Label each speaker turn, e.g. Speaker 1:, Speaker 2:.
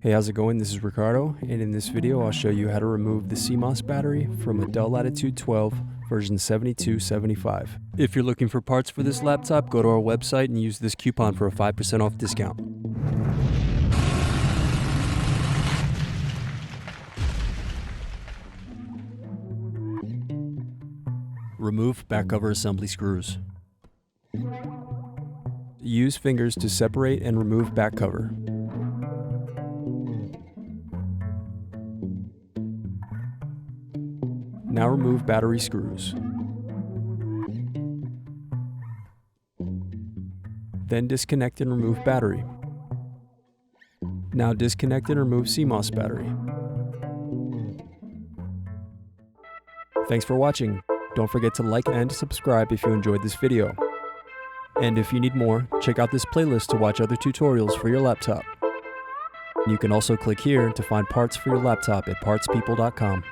Speaker 1: Hey, how's it going? This is Ricardo, and in this video I'll show you how to remove the CMOS battery from a Dell Latitude 12 version 7275. If you're looking for parts for this laptop, go to our website and use this coupon for a 5% off discount. Remove back cover assembly screws. Use fingers to separate and remove back cover. Now remove battery screws. Then disconnect and remove battery. Now disconnect and remove CMOS battery. Thanks for watching. Don't forget to like and subscribe if you enjoyed this video. And if you need more, check out this playlist to watch other tutorials for your laptop. You can also click here to find parts for your laptop at partspeople.com.